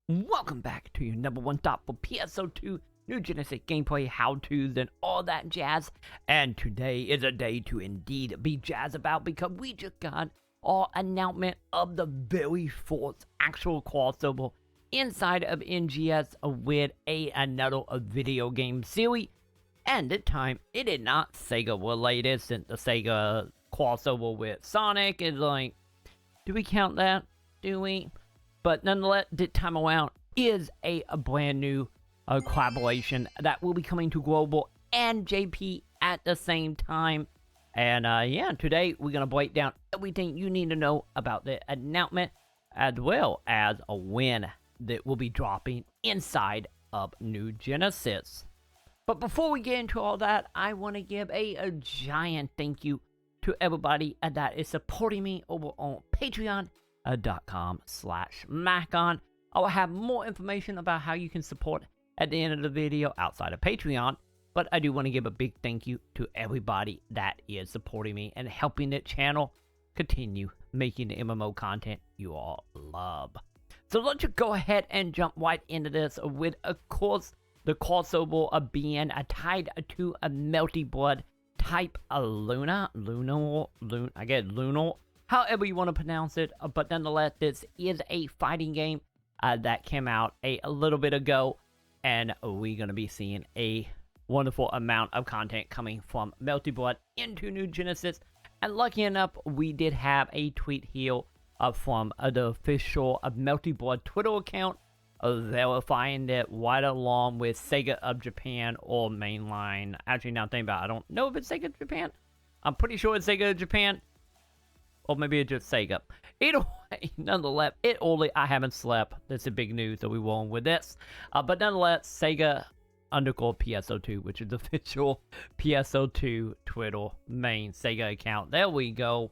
Welcome back to your #1 stop for PSO2 New Genesis gameplay, how-tos, and all that jazz. And today is a day to indeed be jazzed about because we just got our announcement of the very first actual crossover inside of NGS with another video game series. And this time, it is not Sega related, since the Sega crossover with Sonic is like, do we count that? Do we? But nonetheless, this time around is a brand new collaboration that will be coming to Global and JP at the same time. And yeah, today we're going to break down everything you need to know about the announcement, as well as a win that will be dropping inside of New Genesis. But before we get into all that, I want to give a giant thank you to everybody that is supporting me over on patreon.com/Maconn. I will have more information about how you can support at the end of the video outside of Patreon, but I do want to give a big thank you to everybody that is supporting me and helping the channel continue making the MMO content you all love. So let's just go ahead and jump right into this with, of course, the crossover of being tied to a Melty Blood Type Lumina, I guess Lunar, however you want to pronounce it, but nonetheless, this is a fighting game that came out a little bit ago, and we're going to be seeing a wonderful amount of content coming from Melty Blood into New Genesis. And lucky enough, we did have a tweet here from the official Melty Blood Twitter account, verifying that right along with Sega of Japan or mainline. Actually, now thinking about it, I don't know if it's Sega of Japan. I'm pretty sure it's Sega of Japan. Or maybe it's just Sega. Either way, nonetheless, I haven't slept. That's a big news, so we won't with this. But nonetheless, Sega _PSO2, which is the official PSO2 Twitter main Sega account. There we go.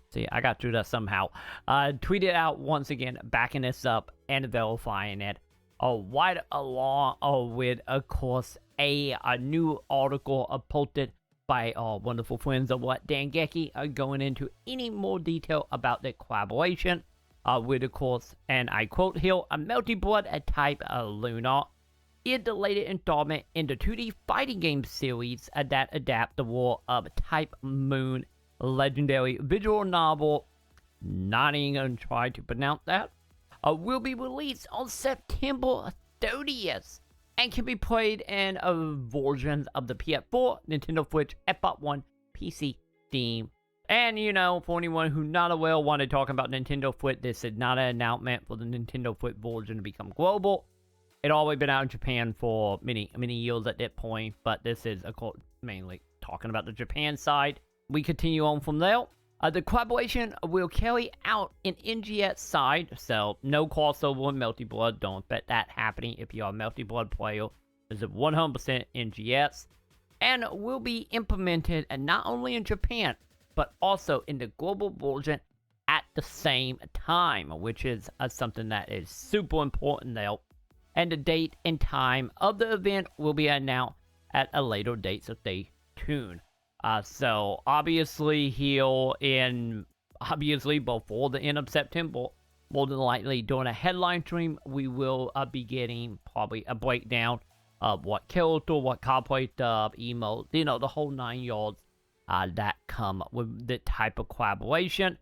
See, I got through that somehow. Tweeted out once again, backing this up and verifying it. Right along with, of course, a new article posted by our wonderful friends of Dangeki, going into any more detail about the collaboration with, of course, and I quote here, a Melty Blood Type Lumina is the latest installment in the 2D fighting game series that adapt the world of Type Moon legendary visual novel. Not even gonna try to pronounce that. Will be released on September 30th and can be played in versions of the PS4, Nintendo Switch, Xbox One, PC, Steam. And you know, for anyone who not aware wanted talking about Nintendo Switch, this is not an announcement for the Nintendo Switch version to become global. It always been out in Japan for many years at that point, but this is, of course, mainly talking about the Japan side. We continue on from there. The collaboration will carry out an NGS side, so no crossover in Melty Blood. Don't expect that happening if you are a Melty Blood player. This is 100% NGS, and will be implemented not only in Japan, but also in the global version at the same time, which is something that is super important there. And the date and time of the event will be announced at a later date, so stay tuned. So obviously before the end of September, more than likely during a headline stream, we will be getting probably a breakdown of what character, what cosplay stuff, emotes, you know, the whole 9 yards that come with the type of collaboration.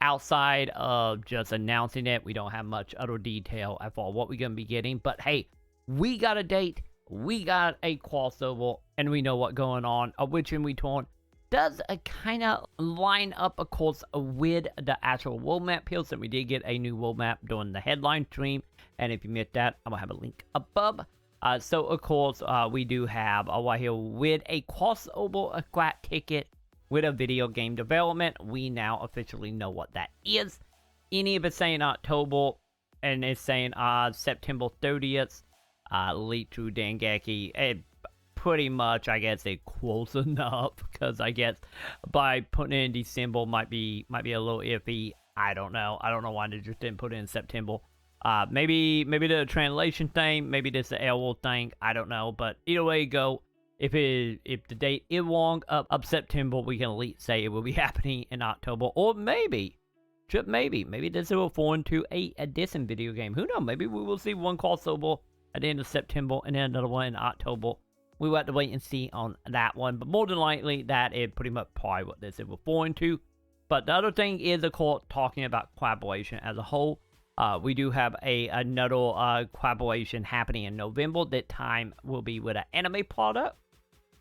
Outside of just announcing it, we don't have much other detail as far as what we're going to be getting. But hey, we got a date. We got a crossover, and we know what's going on, which in return does kind of line up, of course, with the actual world map here, so we did get a new world map during the headline stream, and if you missed that, I'm going to have a link above. So, of course, we do have right here with a crossover, a flat ticket with a video game development. We now officially know what that is. Any of it saying October, and it's saying September 30th. Leaked through Dangeki. Pretty much, I guess, it's close enough, because I guess by putting it in December might be a little iffy. I don't know why they just didn't put it in September. Maybe the translation thing, maybe this the error thing, I don't know. But either way you go, if the date is wrong up September, we can at least say it will be happening in October, or maybe Maybe this will fall into a distant video game. Who knows? Maybe we will see one crossover at the end of September and then another one in October. We will have to wait and see on that one. But more than likely, that is pretty much probably what this will fall into. But the other thing is, of course, talking about collaboration as a whole. We do have another collaboration happening in November. That time will be with an anime product.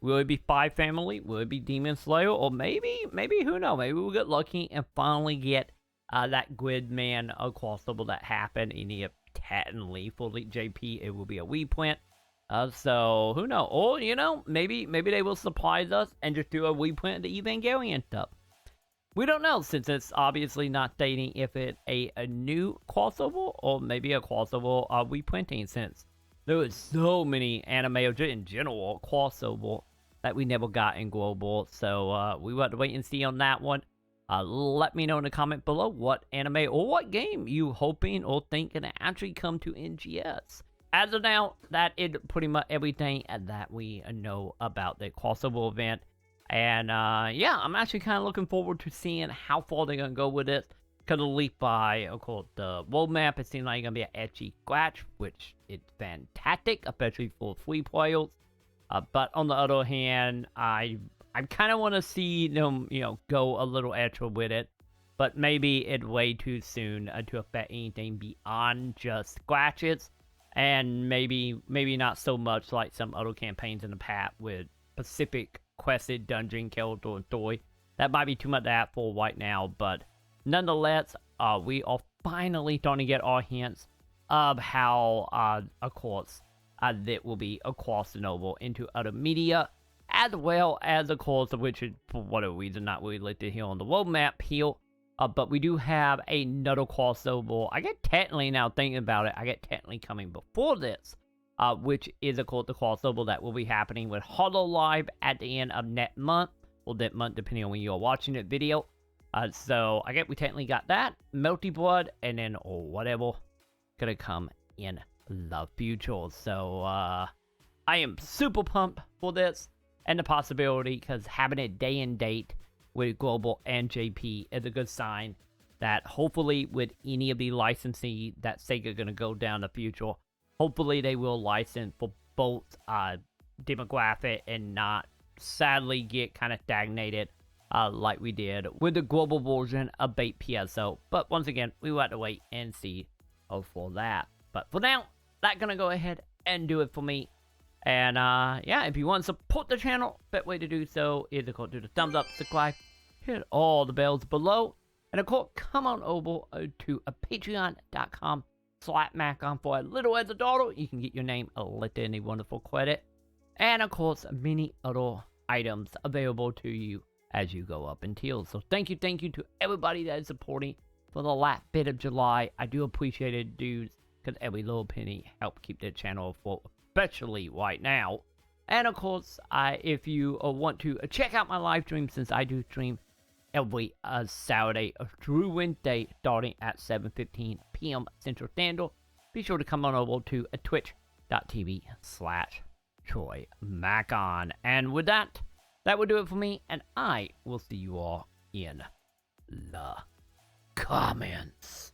Will it be Spy Family? Will it be Demon Slayer? Or maybe, who knows? Maybe we'll get lucky and finally get that Gridman crossover that happened in the technically for JP. It will be a Wii print. So who knows? Or maybe they will surprise us and just do a Wii print of the Evangelion stuff. We don't know, since it's obviously not stating if it's a new crossover or maybe a crossover Wii printing, since there is so many anime or just in general crossover that we never got in global. So we will have to wait and see on that one. Let me know in the comment below what anime or what game you hoping or think can actually come to NGS. As of now, that is pretty much everything that we know about the crossover event. And yeah, I'm actually kind of looking forward to seeing how far they're going to go with this. Because leaked by, of course, the world map, it seems like it's going to be an edgy scratch, which is fantastic, especially for free players. But on the other hand, I kind of want to see them, go a little extra with it. But maybe it's way too soon to affect anything beyond just scratches. And maybe not so much like some other campaigns in the past with specific quested dungeon character and story. That might be too much to ask for right now, but nonetheless, we are finally starting to get our hints of how, of course, that will be crossing over into other media, as well as, of course, which is for whatever reason not really listed here on the world map here. But we do have another crossover. I get technically, now thinking about it, I get technically coming before this. Which is, of course, the crossover that will be happening with HoloLive at the end of next month. Or that month, depending on when you're watching that video. So, I guess we technically got that. Melty Blood, and then whatever gonna come in the future. So, I am super pumped for this. And the possibility, because having it day and date with Global and JP is a good sign that hopefully with any of the licensing that Sega gonna go down the future, hopefully they will license for both demographic and not sadly get kind of stagnated like we did with the global version of Bait PSO. But once again, we will have to wait and see for that. But for now, that's going to go ahead and do it for me. And yeah, if you want to support the channel, best way to do so is to do the thumbs up, subscribe, hit all the bells below. And of course, come on over to patreon.com/Maconn for as little as $1. You can get your name listed in a wonderful credit. And of course, many other items available to you as you go up in tiers. So thank you to everybody that is supporting for the last bit of July. I do appreciate it, dudes, because every little penny helps keep the channel afloat, especially right now. And of course, if you want to check out my live stream, since I do stream every Saturday through Wednesday, starting at 7:15 p.m. Central Standard, be sure to come on over to twitch.tv/TroyMaconn. And with that, that will do it for me, and I will see you all in the comments.